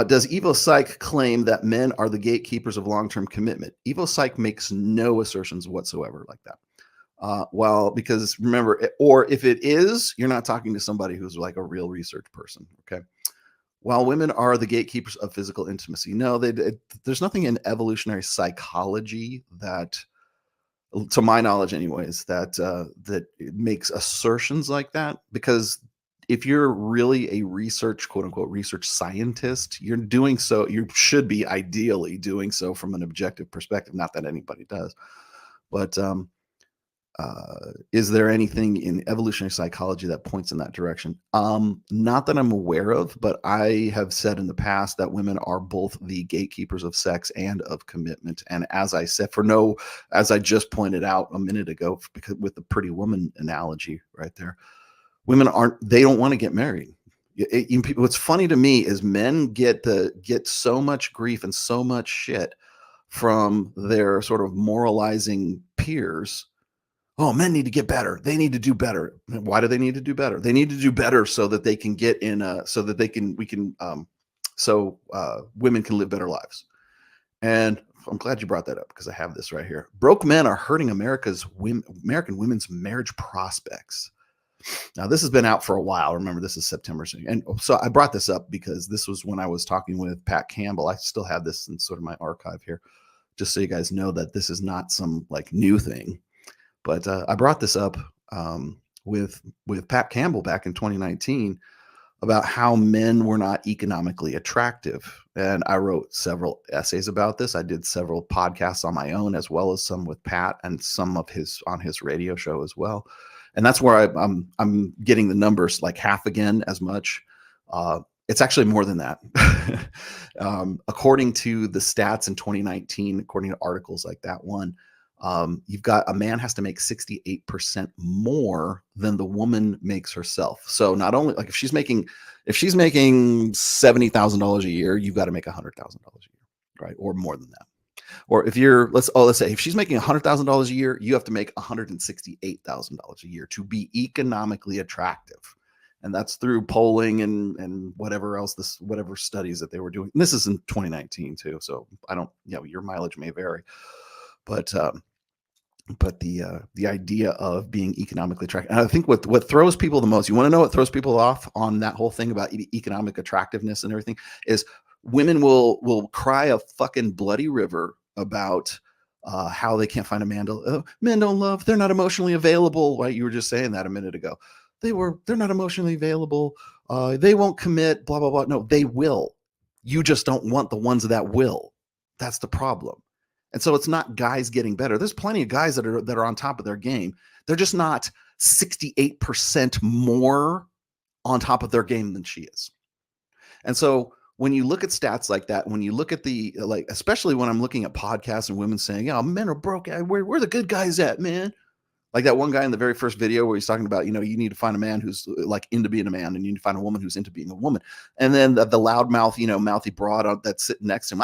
Does EvoPsych claim that men are the gatekeepers of long-term commitment? EvoPsych makes no assertions whatsoever like that. Well, because remember, or if it is, you're not talking to somebody who's like a real research person. Okay. While women are the gatekeepers of physical intimacy, no, there's nothing in evolutionary psychology that, to my knowledge, anyways, that it makes assertions like that. Because if you're really a research, quote unquote, research scientist, you're doing so. You should be ideally doing so from an objective perspective. Not that anybody does, but is there anything in evolutionary psychology that points in that direction? Not that I'm aware of, but I have said in the past that women are both the gatekeepers of sex and of commitment. And as I said, as I just pointed out a minute ago, because with the pretty woman analogy right there, women they don't want to get married. What's funny to me is men get so much grief and so much shit from their sort of moralizing peers. Oh, men need to get better. They need to do better. Why do they need to do better? They need to do better so that they can get in, so that women can live better lives. And I'm glad you brought that up because I have this right here. Broke men are hurting American women's marriage prospects. Now, this has been out for a while. Remember, this is September. And so I brought this up because this was when I was talking with Pat Campbell. I still have this in sort of my archive here, just so you guys know that this is not some like new thing. But I brought this up with Pat Campbell back in 2019 about how men were not economically attractive. And I wrote several essays about this. I did several podcasts on my own, as well as some with Pat and some of on his radio show as well. And that's where I'm getting the numbers like half again as much. It's actually more than that. According to the stats in 2019, according to articles like that one, you've got a man has to make 68% more than the woman makes herself. So not only like if she's making $70,000 a year, you've got to make $100,000 a year, right? Or more than that. Or if let's say if she's making $100,000 a year, you have to make $168,000 a year to be economically attractive. And that's through polling and whatever else, whatever studies that they were doing. And this is in 2019 too. So your mileage may vary, but the idea of being economically attractive, and I think what throws people the most, you want to know what throws people off on that whole thing about economic attractiveness and everything, is women will cry a fucking bloody river about how they can't find a man men don't love, they're not emotionally available. Right? You were just saying that a minute ago. They're not emotionally available. They won't commit, blah, blah, blah. No, they will. You just don't want the ones that will. That's the problem. And so it's not guys getting better. There's plenty of guys that are on top of their game. They're just not 68% more on top of their game than she is. And so when you look at stats like that, when you look at especially when I'm looking at podcasts and women saying, yeah, men are broke. Where the good guys at, man? Like that one guy in the very first video where he's talking about, you need to find a man who's like into being a man, and you need to find a woman who's into being a woman. And then the loudmouth, mouthy broad that's sitting next to him,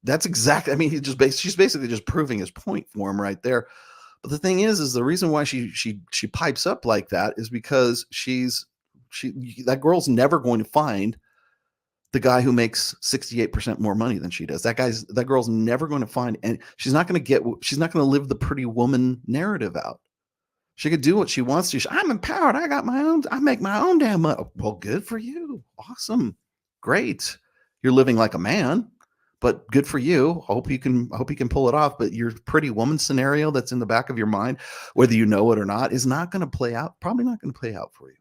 that's exactly, I mean, she's basically just proving his point for him right there. But the thing is the reason why she pipes up like that is because that girl's never going to find the guy who makes 68% more money than she does. That girl's never going to find, and she's not going to live the pretty woman narrative out. She could do what she wants to. I'm empowered. I make my own damn money. Well, good for you. Awesome. Great. You're living like a man, but good for you. Hope you can pull it off. But your pretty woman scenario that's in the back of your mind, whether you know it or not, is not going to play out. Probably not going to play out for you.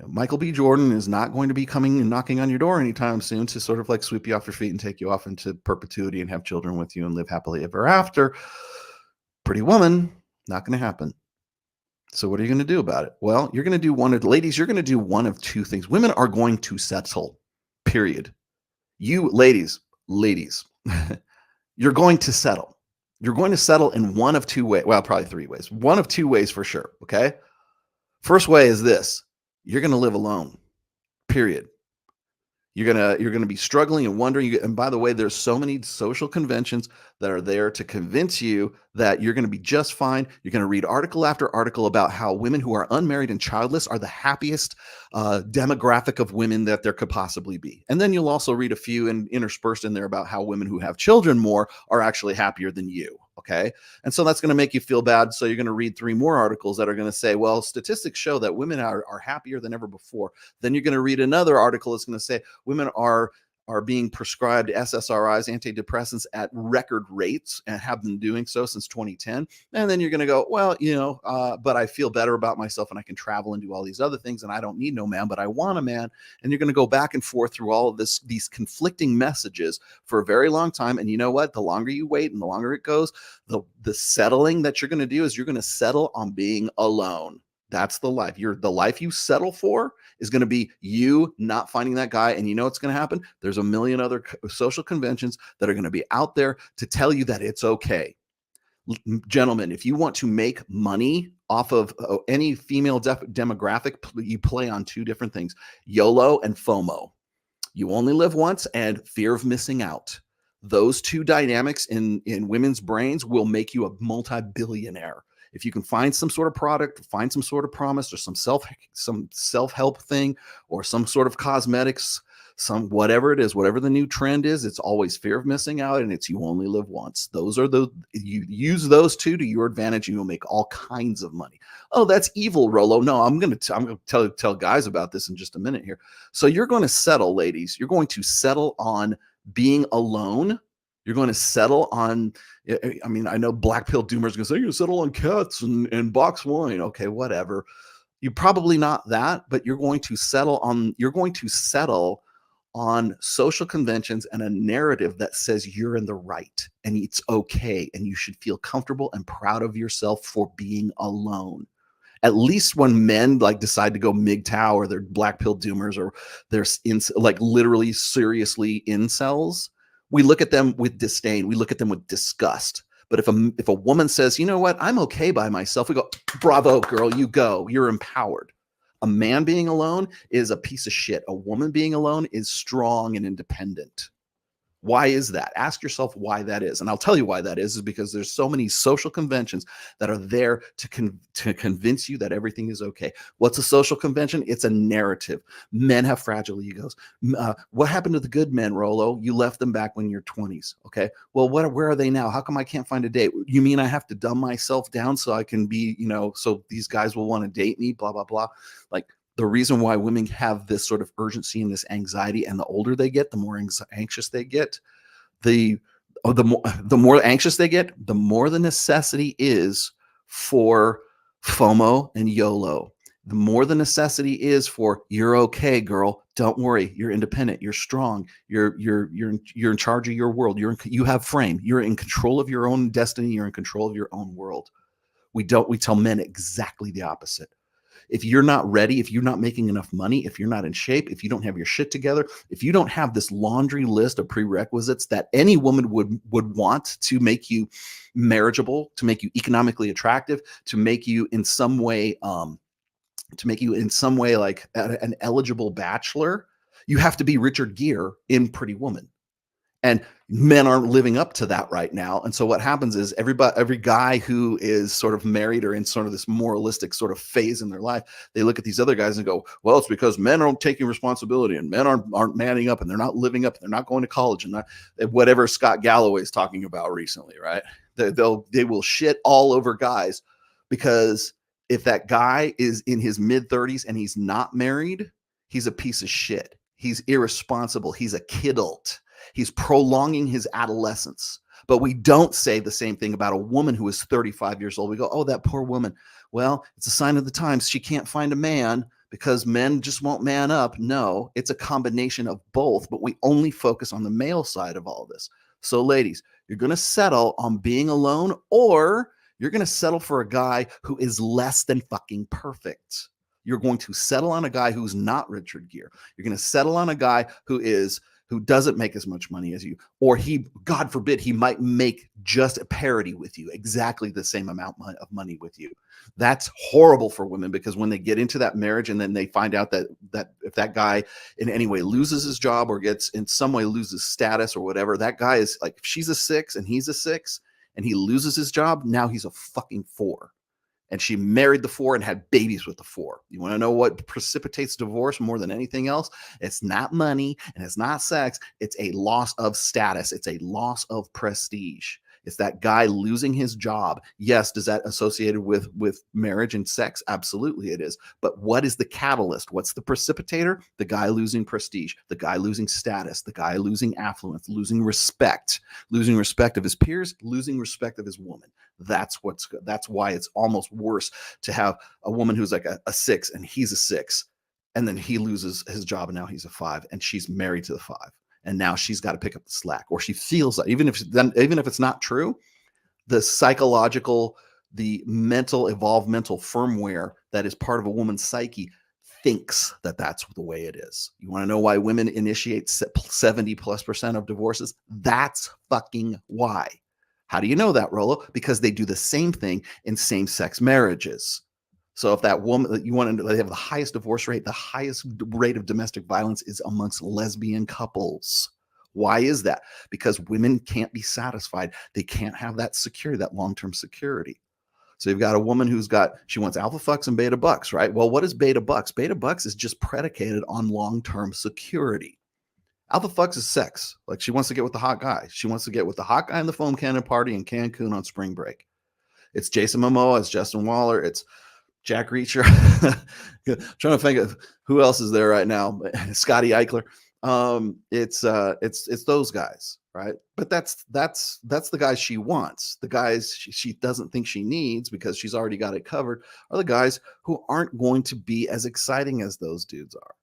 Michael B. Jordan is not going to be coming and knocking on your door anytime soon to sort of like sweep you off your feet and take you off into perpetuity and have children with you and live happily ever after. Pretty woman, not going to happen. So what are you going to do about it? Well, you're going to do one of two things. Women are going to settle, period. You ladies, you're going to settle. You're going to settle in one of two ways. Well, probably three ways. One of two ways for sure. Okay. First way is this. You're going to live alone, period. You're gonna be struggling and wondering. And by the way, there's so many social conventions that are there to convince you that you're gonna be just fine. You're gonna read article after article about how women who are unmarried and childless are the happiest demographic of women that there could possibly be. And then you'll also read a few and interspersed in there about how women who have children more are actually happier than you. Okay. And so that's going to make you feel bad. So you're going to read 3 more articles that are going to say, well, statistics show that women are happier than ever before. Then you're going to read another article that's going to say women are being prescribed SSRIs, antidepressants, at record rates and have been doing so since 2010. And then you're going to go, well, but I feel better about myself and I can travel and do all these other things and I don't need no man, but I want a man. And you're going to go back and forth through all of these conflicting messages for a very long time. And you know what? The longer you wait and the longer it goes, the settling that you're going to do is you're going to settle on being alone. That's the life. The life you settle for is going to be you not finding that guy. And you know what's going to happen? There's a million other social conventions that are going to be out there to tell you that it's okay. Gentlemen, if you want to make money off of any female demographic, you play on 2 different things: YOLO and FOMO. You only live once, and fear of missing out. Those 2 dynamics in women's brains will make you a multi-billionaire. If you can find some sort of product, find some sort of promise, or some self-help thing, or some sort of cosmetics, whatever it is, whatever the new trend is, it's always fear of missing out, and it's you only live once. You use those 2 to your advantage, and you'll make all kinds of money. Oh, that's evil, Rolo. No, I'm going to tell guys about this in just a minute here. So you're going to settle, ladies. You're going to settle on being alone. You're going to settle on, I mean, I know black pill doomers are going to say, you're going to settle on cats and box wine. Okay, whatever. You're probably not that, but you're going to settle on social conventions and a narrative that says you're in the right and it's okay. And you should feel comfortable and proud of yourself for being alone. At least when men decide to go MGTOW, or they're black pill doomers, or they're literally seriously incels, we look at them with disdain. We look at them with disgust. But if a woman says, you know what, I'm okay by myself, we go, bravo, girl, you go. You're empowered. A man being alone is a piece of shit. A woman being alone is strong and independent. Why is that? Ask yourself why that is. And I'll tell you why that is because there's so many social conventions that are there to convince you that everything is okay. What's a social convention? It's a narrative. Men have fragile egos. What happened to the good men, Rolo? You left them back when you're 20s. Okay. Well, where are they now? How come I can't find a date? You mean I have to dumb myself down so I can be, so these guys will want to date me, blah, blah, blah. The reason why women have this sort of urgency and this anxiety, and the older they get, the more anxious they get, the more anxious they get, the more the necessity is for FOMO and YOLO. The more the necessity is for, you're okay, girl. Don't worry. You're independent. You're strong. You're in charge of your world. You have frame. You're in control of your own destiny. You're in control of your own world. We tell men exactly the opposite. If you're not ready, if you're not making enough money, if you're not in shape, if you don't have your shit together, if you don't have this laundry list of prerequisites that any woman would want to make you marriageable, to make you economically attractive, to make you in some way like an eligible bachelor, you have to be Richard Gere in Pretty Woman. And men aren't living up to that right now. And so what happens is every guy who is sort of married or in sort of this moralistic sort of phase in their life, they look at these other guys and go, well, it's because men aren't taking responsibility and men aren't manning up and they're not living up. And they're not going to college and whatever Scott Galloway is talking about recently, right? They will shit all over guys because if that guy is in his mid 30s and he's not married, he's a piece of shit. He's irresponsible. He's a kidult. He's prolonging his adolescence. But we don't say the same thing about a woman who is 35 years old. We go, oh, that poor woman. Well, it's a sign of the times. She can't find a man because men just won't man up. No, it's a combination of both, but we only focus on the male side of all this. So ladies, you're going to settle on being alone, or you're going to settle for a guy who is less than fucking perfect. You're going to settle on a guy who's not Richard Gere. You're going to settle on a guy who doesn't make as much money as you, or he, God forbid, he might make just a parity with you, exactly the same amount of money with you. That's horrible for women because when they get into that marriage and then they find out that that if that guy in any way loses his job or gets in some way loses status or whatever, that guy is like, if she's a 6 and he's a 6 and he loses his job, now he's a fucking 4. And she married the 4 and had babies with the 4. You want to know what precipitates divorce more than anything else? It's not money and it's not sex. It's a loss of status. It's a loss of prestige. It's that guy losing his job. Yes, does that associated with marriage and sex? Absolutely it is. But what is the catalyst? What's the precipitator? The guy losing prestige, the guy losing status, the guy losing affluence, losing respect of his peers, losing respect of his woman. That's why it's almost worse to have a woman who's like a 6 and he's a 6, and then he loses his job and now he's a 5 and she's married to the 5. And now she's got to pick up the slack, or she feels like, even if it's not true, the psychological, the mental firmware that is part of a woman's psyche thinks that that's the way it is. You want to know why women initiate 70+% of divorces? That's fucking why. How do you know that, Rolo? Because they do the same thing in same-sex marriages. So if that woman that you want to, they have the highest divorce rate, the highest rate of domestic violence is amongst lesbian couples. Why is that? Because women can't be satisfied. They can't have that security, that long-term security. So you've got a woman she wants alpha fucks and beta bucks, right? Well, what is beta bucks? Beta bucks is just predicated on long-term security. Alpha fucks is sex. Like, she wants to get with the hot guy. She wants to get with the hot guy in the foam cannon party in Cancun on spring break. It's Jason Momoa, it's Justin Waller, it's Jack Reacher. Trying to think of who else is there right now. Scotty Eichler. It's those guys, right? But that's the guys she wants. The guys she doesn't think she needs because she's already got it covered are the guys who aren't going to be as exciting as those dudes are.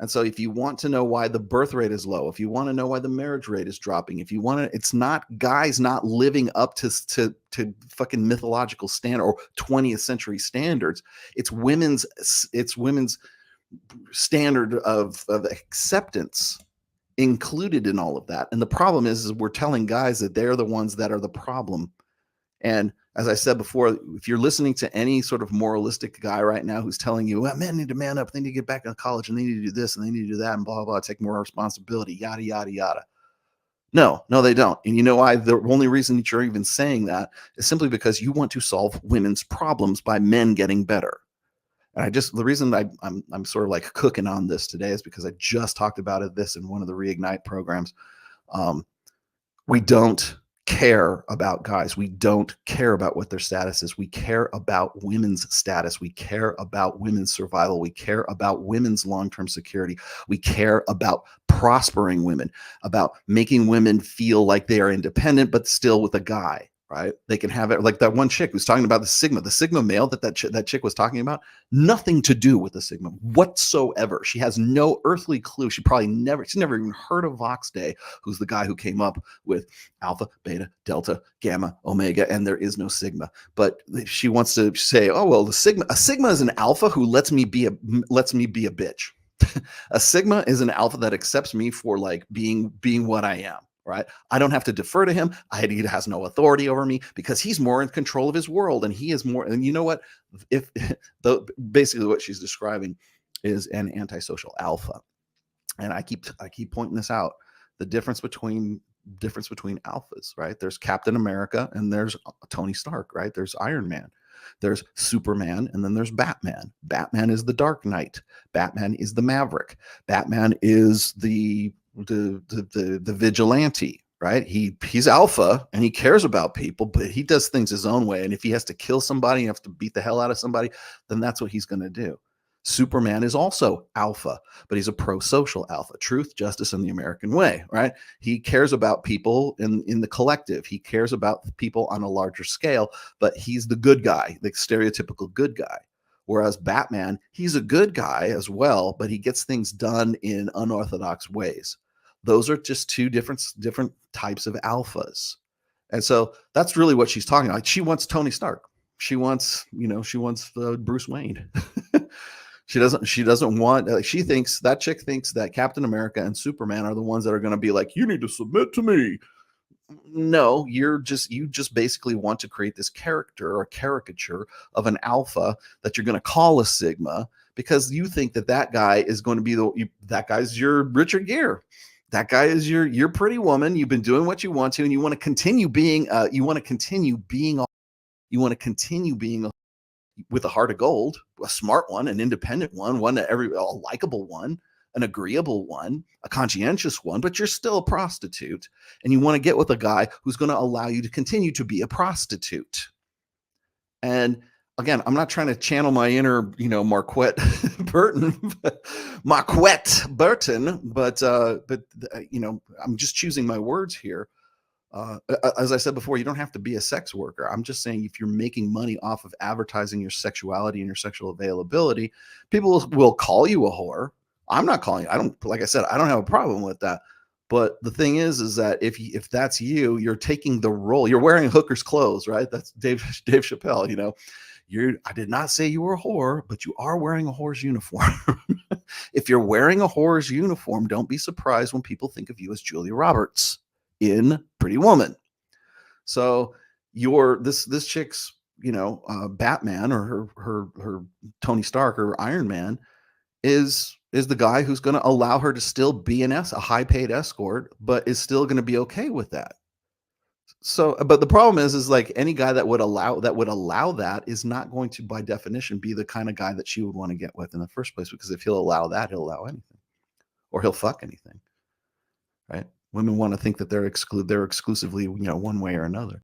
And so if you want to know why the birth rate is low, if you want to know why the marriage rate is dropping, if you want to, it's not guys not living up to fucking mythological standard or 20th century standards. It's women's standard of acceptance included in all of that. And the problem is we're telling guys that they're the ones that are the problem. And as I said before, if you're listening to any sort of moralistic guy right now who's telling you, well, men need to man up, they need to get back to college, and they need to do this, and they need to do that, and blah, blah, blah, take more responsibility, yada, yada, yada. No, they don't. And you know why? The only reason that you're even saying that is simply because you want to solve women's problems by men getting better. And the reason I'm sort of like cooking on this today is because I just talked about this in one of the Reignite programs. We don't care about guys. We don't care about what their status is. We care about women's status. We care about women's survival. We care about women's long-term security. We care about prospering women, about making women feel like they are independent, but still with a guy, right? They can have it like that one chick who's talking about the Sigma male that chick was talking about, nothing to do with the Sigma whatsoever. She has no earthly clue. She's never even heard of Vox Day, who's the guy who came up with alpha, beta, delta, gamma, omega, and there is no Sigma. But she wants to say, oh, well, a Sigma is an alpha who lets me be a bitch. A Sigma is an alpha that accepts me for like being what I am. Right? I don't have to defer to him. He has no authority over me because he's more in control of his world, and he is more. And you know what? Basically what she's describing is an antisocial alpha. And I keep pointing this out. The difference between alphas, right? There's Captain America and there's Tony Stark, right? There's Iron Man. There's Superman, and then there's Batman. Batman is the Dark Knight. Batman is the Maverick. Batman is the vigilante, right? He's alpha and he cares about people, but he does things his own way. And if he has to kill somebody, he has to beat the hell out of somebody, then that's what he's going to do. Superman is also alpha, but he's a pro-social alpha. Truth, justice, and the American way, right? He cares about people in the collective. He cares about people on a larger scale, but he's the good guy, the stereotypical good guy. Whereas Batman, he's a good guy as well, but he gets things done in unorthodox ways. Those are just two different types of alphas. And so that's really what she's talking about. She wants Tony Stark. She wants Bruce Wayne. She doesn't want, she thinks, that chick thinks that Captain America and Superman are the ones that are going to be like, you need to submit to me. No, you just basically want to create this character or caricature of an alpha that you're going to call a Sigma because you think that that guy is going to be that guy's your Richard Gere. That guy is your pretty woman. You've been doing what you want to, and you want to continue being with a heart of gold, a smart one, an independent one that a likable one, an agreeable one, a conscientious one, but you're still a prostitute, and you want to get with a guy who's going to allow you to continue to be a prostitute. And again, I'm not trying to channel my inner, Marquette Burton, Marquette Burton, but I'm just choosing my words here. As I said before, you don't have to be a sex worker. I'm just saying, if you're making money off of advertising your sexuality and your sexual availability, people will call you a whore. I'm not calling it. Like I said, I don't have a problem with that. But the thing is that if that's you, you're taking the role. You're wearing hooker's clothes, right? That's Dave Chappelle. I did not say you were a whore, but you are wearing a whore's uniform. If you're wearing a whore's uniform, don't be surprised when people think of you as Julia Roberts in Pretty Woman. So this chick's Batman, or her Tony Stark or Iron Man is the guy who's going to allow her to still be a high paid escort, but is still going to be okay with that. So, but the problem is like any guy that would allow that is not going to, by definition, be the kind of guy that she would want to get with in the first place, because if he'll allow that, he'll allow anything, or he'll fuck anything, right? Women want to think that they're exclusively, one way or another.